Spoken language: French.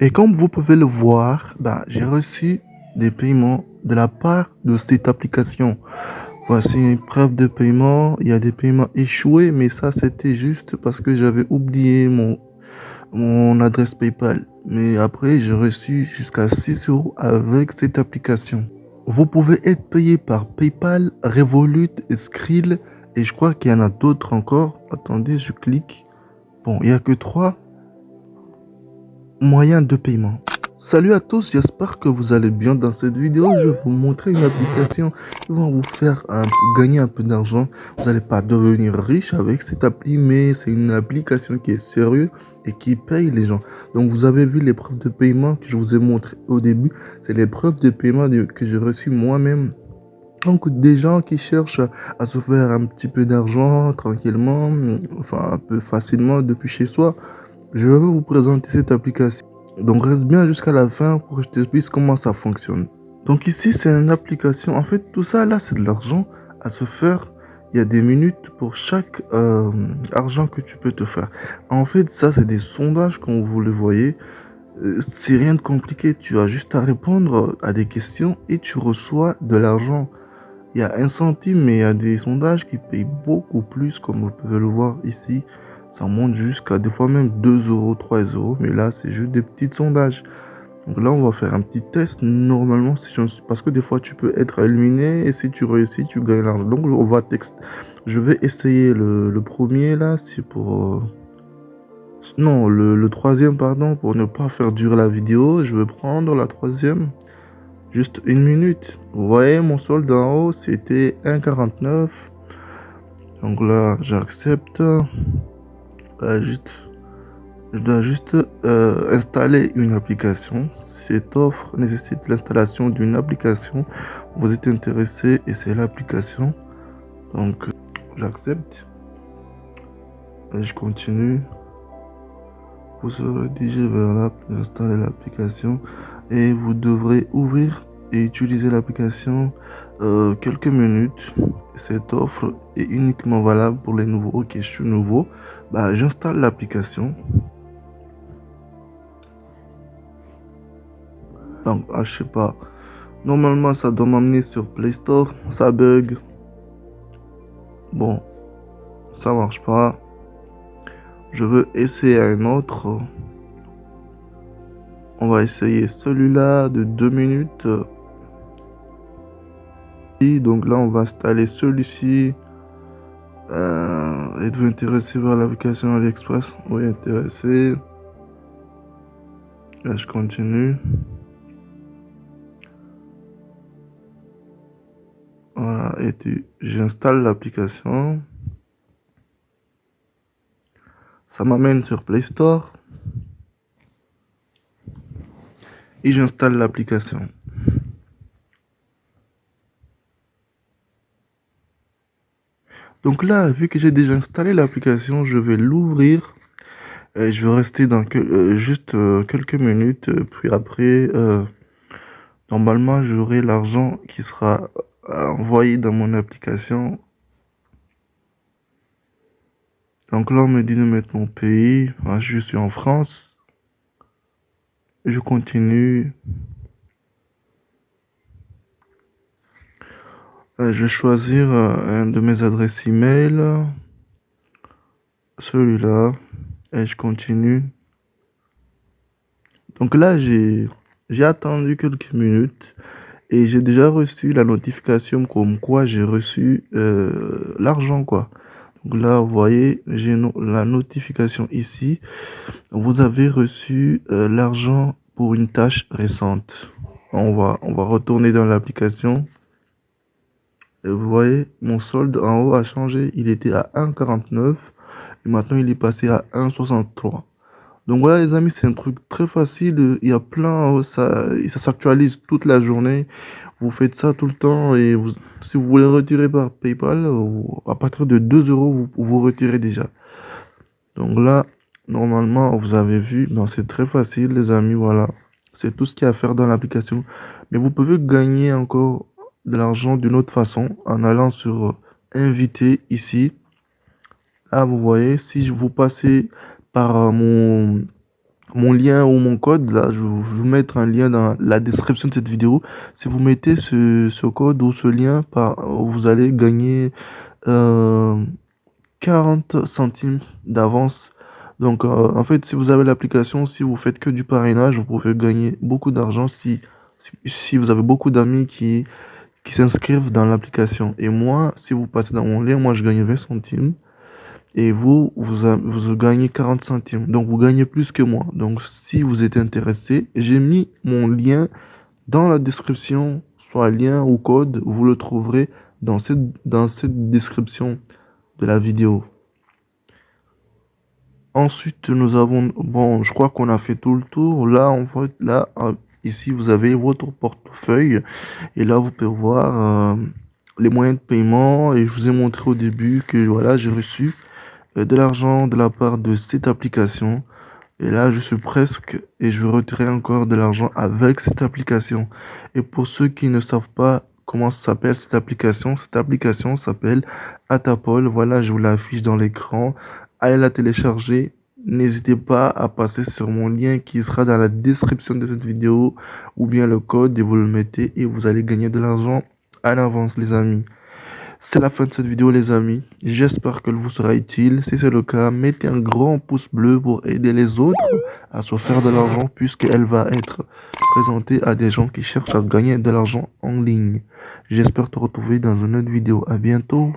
Et comme vous pouvez le voir, bah, j'ai reçu des paiements de la part de cette application. Voici une preuve de paiement. Il y a des paiements échoués, mais ça c'était juste parce que j'avais oublié mon adresse PayPal. Mais après, j'ai reçu jusqu'à 6 euros avec cette application. Vous pouvez être payé par PayPal, Revolut, Skrill, et je crois qu'il y en a d'autres encore. Attendez, je clique. Bon, il n'y a que trois moyens de paiement. Salut à tous, j'espère que vous allez bien. Dans cette vidéo, je vais vous montrer une application qui va vous faire gagner un peu d'argent. Vous n'allez pas devenir riche avec cette appli, mais c'est une application qui est sérieuse et qui paye les gens. Donc vous avez vu les preuves de paiement que je vous ai montré au début. C'est les preuves de paiement que j'ai reçues moi-même. Donc des gens qui cherchent à se faire un petit peu d'argent tranquillement, enfin un peu facilement depuis chez soi. Je vais vous présenter cette application. Donc reste bien jusqu'à la fin pour que je t'explique comment ça fonctionne. Donc ici c'est une application. En fait tout ça là c'est de l'argent à se faire. Il y a des minutes pour chaque argent que tu peux te faire. En fait ça c'est des sondages comme vous le voyez. C'est rien de compliqué. Tu as juste à répondre à des questions et tu reçois de l'argent. Il y a un centime, mais il y a des sondages qui payent beaucoup plus, comme vous pouvez le voir ici. Ça monte jusqu'à des fois même 2 euros, 3 euros, mais là, c'est juste des petits sondages. Donc là, on va faire un petit test. Normalement, parce que des fois, tu peux être éliminé et si tu réussis, tu gagnes l'argent. Donc, on va texte. Je vais essayer le premier là, c'est pour. Non, le troisième, pardon, pour ne pas faire durer la vidéo. Je vais prendre la troisième. Juste une minute. Vous voyez, mon solde en haut, c'était 1,49. Donc là, j'accepte. Juste, je dois juste installer une application. Cette offre nécessite l'installation d'une application. Vous êtes intéressé et c'est l'application. Donc, j'accepte. Et je continue. Vous se redirigez vers l'app, installer l'application et vous devrez ouvrir et utiliser l'application quelques minutes. Cette offre est uniquement valable pour les nouveaux. Ok, je suis nouveau. Bah, j'installe l'application. Donc, je sais pas. Normalement, ça doit m'amener sur Play Store. Ça bug. Bon, ça marche pas. Je veux essayer un autre. On va êessayer celui-là de 2 minutes. Donc là, on va installer celui-ci. Êtes-vous intéressé par l'application AliExpress? Oui, intéressé. Là, je continue. Voilà, j'installe l'application. Ça m'amène sur Play Store. Et j'installe l'application. Donc là, vu que j'ai déjà installé l'application, je vais l'ouvrir. Je vais rester dans juste quelques minutes. Puis après, normalement, j'aurai l'argent qui sera envoyé dans mon application. Donc là, on me dit de mettre mon pays. Je suis en France. Je continue. Je vais choisir un de mes adresses email. Celui-là. Et je continue. Donc là, j'ai attendu quelques minutes. Et j'ai déjà reçu la notification comme quoi j'ai reçu l'argent, quoi. Donc là, vous voyez, j'ai la notification ici. Vous avez reçu l'argent pour une tâche récente. On va retourner dans l'application. Et vous voyez, mon solde en haut a changé. Il était à 1,49 et maintenant il est passé à 1,63. Donc voilà les amis, c'est un truc très facile. Il y a plein, ça s'actualise toute la journée. Vous faites ça tout le temps et si vous voulez retirer par PayPal, à partir de 2 euros, vous retirez déjà. Donc là, normalement, vous avez vu, non, c'est très facile les amis, voilà. C'est tout ce qu'il y a à faire dans l'application. Mais vous pouvez gagner encore de l'argent d'une autre façon en allant sur inviter ici. Là, vous voyez, si vous passez par mon lien ou mon code. Là, je vais vous mettre un lien dans la description de cette vidéo. Si vous mettez ce code ou ce lien, vous allez gagner euh, 40 centimes d'avance. Donc, en fait, si vous avez l'application, si vous faites que du parrainage, vous pouvez gagner beaucoup d'argent si vous avez beaucoup d'amis qui s'inscrivent dans l'application. Et moi, si vous passez dans mon lien, moi, je gagne 20 centimes. Et vous gagnez 40 centimes. Donc, vous gagnez plus que moi. Donc, si vous êtes intéressé, j'ai mis mon lien dans la description, soit lien ou code, vous le trouverez dans cette description de la vidéo. Ensuite, nous avons, bon, je crois qu'on a fait tout le tour. Là, en fait, là, ici, vous avez votre portefeuille. Et là, vous pouvez voir les moyens de paiement. Et je vous ai montré au début que, voilà, j'ai reçu de l'argent de la part de cette application. Et là, je suis presque et je vais retirer encore de l'argent avec cette application. Et pour ceux qui ne savent pas comment s'appelle cette application s'appelle Atapol. Voilà, je vous l'affiche dans l'écran. Allez la télécharger. N'hésitez pas à passer sur mon lien qui sera dans la description de cette vidéo ou bien le code et vous le mettez et vous allez gagner de l'argent en avance, les amis. C'est la fin de cette vidéo les amis, j'espère qu'elle vous sera utile. Si c'est le cas, mettez un grand pouce bleu pour aider les autres à se faire de l'argent puisqu'elle va être présentée à des gens qui cherchent à gagner de l'argent en ligne. J'espère te retrouver dans une autre vidéo. À bientôt.